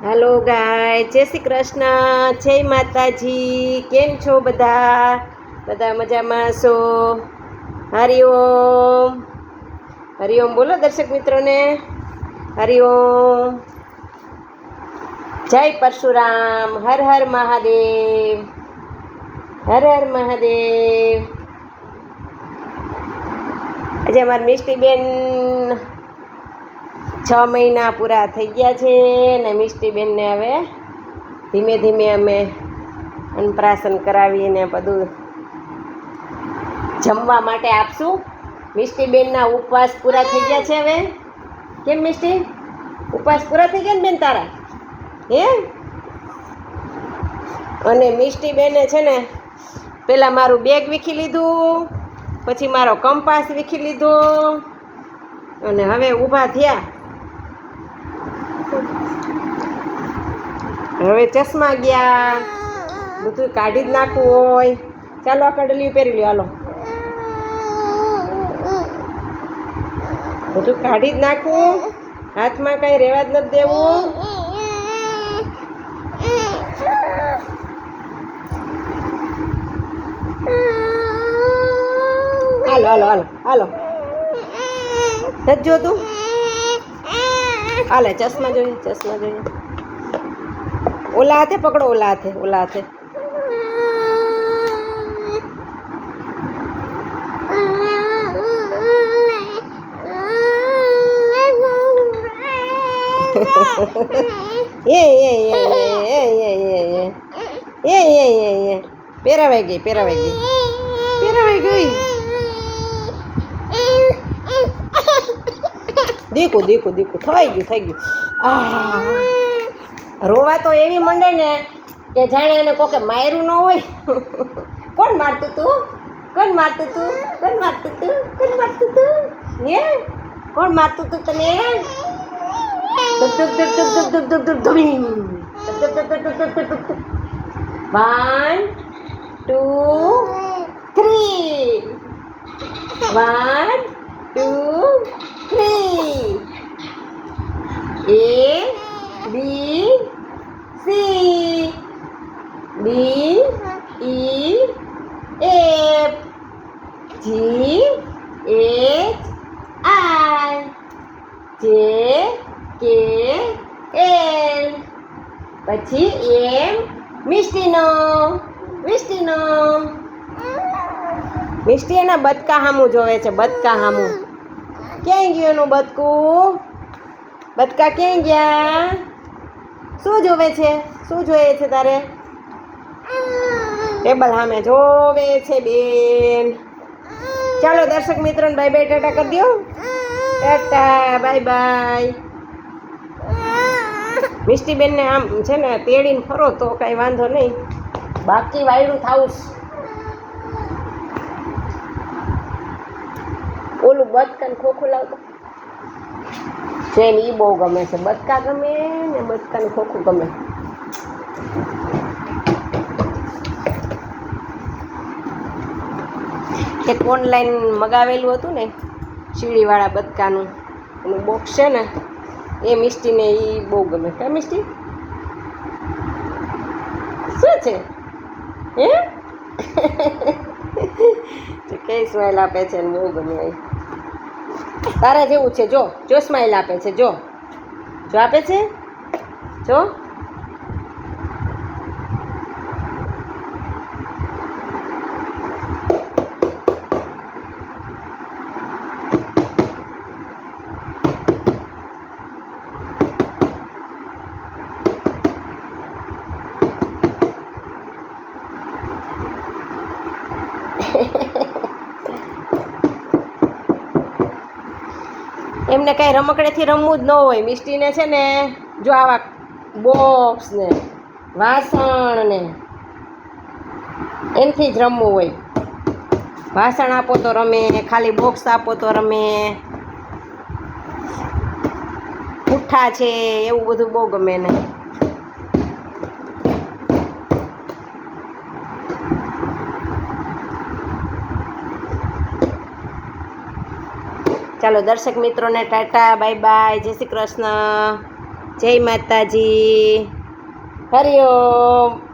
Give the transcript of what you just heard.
હાલો ગાય, જય શ્રી કૃષ્ણ, જય માતાજી. કેમ છો બધા? બધા મજામાં છો? હરિઓમ હરિઓમ બોલો દર્શક મિત્રોને. હરિઓમ. જય પરશુરામ. હર હર મહાદેવ. હર હર મહાદેવ. આજે અમારી મિષ્ટીબેન 6 મહિના પૂરા થઈ ગયા છે ને મિષ્ટીબેનને હવે ધીમે ધીમે અમે અન્નપ્રાશન કરાવીને બધું જમવા માટે આપશું. મિષ્ટીબેનના ઉપવાસ પૂરા થઈ ગયા છે હવે. કેમ મિષ્ટી, ઉપવાસ પૂરા થઈ ગયા ને બેન તારા? હે? અને મિષ્ટીબેને છે ને પહેલાં મારું બેગ વીખી લીધું, પછી મારો કંપાસ વીખી લીધો અને હવે ઊભા થયા. હવે ચશ્મા ગયા, બધું કાઢી જ નાખવું હોય. ચાલો આ કડલીયું પહેરી લ્યો. હાલો, બધું કાઢી જ નાખવું, હાથમાં કઈ રહેવા જ નથી દેવું. હાલો હાલો હાલો હાલો, નથી જોતું? હાલે, ચશ્મા જોઈએ, ચશ્મા જોઈએ. ઓલા હાથે પકડો, ઓલા હાથે, ઓલા હાથે. પહેરાવાઈ ગઈ, પહેરાવાઈ ગઈ, પહેરાવાઈ ગઈ. દીકું દીકું દીકું થઈ ગયું, થઈ ગયું. રોવા તો એવી મંડે ને કે જાણે એને કોકે માર્યું ન હોય. કોણ મારતું તું? કોણ મારતું તું? કોણ મારતું તું? કોણ મારતું તું? હે? કોણ મારતું તું તને? ધુક ધુક ધુક ધુક ધુક ધુક ધુક ધુક. 1 2 3. 1 2 3. A B C D E F G H I J K L. પછી M મિષ્ટીનો. મિષ્ટીનો. મિષ્ટી એના બદકા હામું જોવે છે, બદકા હામું. ક્યાંય ગયું એનું બદકું? બદકા ક્યાંય ગયા? શું જોવે છે? શું જોઈએ છે તારે? ટેબલ સામે જોવે છે બેન. ચાલો દર્શક મિત્રોને બાય બાય ટાટા કરી દો. Tata bye bye. મિષ્ટીબેનને આમ છે ને તેડીને ફરો તો કાંઈ વાંધો નહીં, બાકી વાયડું થાવું. ઓલું બદકાને ખોખું લાવતો છે ને, એ બહુ ગમે છે. બદકા ગમે ને બદકાને ખોખું ગમે. એક ઓનલાઈન મગાવેલું હતું ને શીડીવાળા બદકાનું એનું બોક્સ છે ને, એ મિષ્ટીને એ બહુ ગમે. હા મિષ્ટી, શું છે? હે? કઈ સ્માઈલ આપે છે ને, બહુ ગમે. તારા જેવું છે, જો જો સ્માઈલ આપે છે, જો જો આપે છે, જો. એમને કાંઈ રમકડેથી રમવું જ ન હોય. મિષ્ટીને છે ને જો આવા બોક્સ ને વાસણ ને એનાથી જ રમવું હોય. વાસણ આપો તો રમે, ખાલી બોક્સ આપો તો રમે. પુઠ્ઠા છે એવું બધું બહુ ગમે ને. ચાલો દર્શક મિત્રોને ટાટા બાય બાય, જય શ્રી કૃષ્ણ. જય માતાજી. હરિઓમ.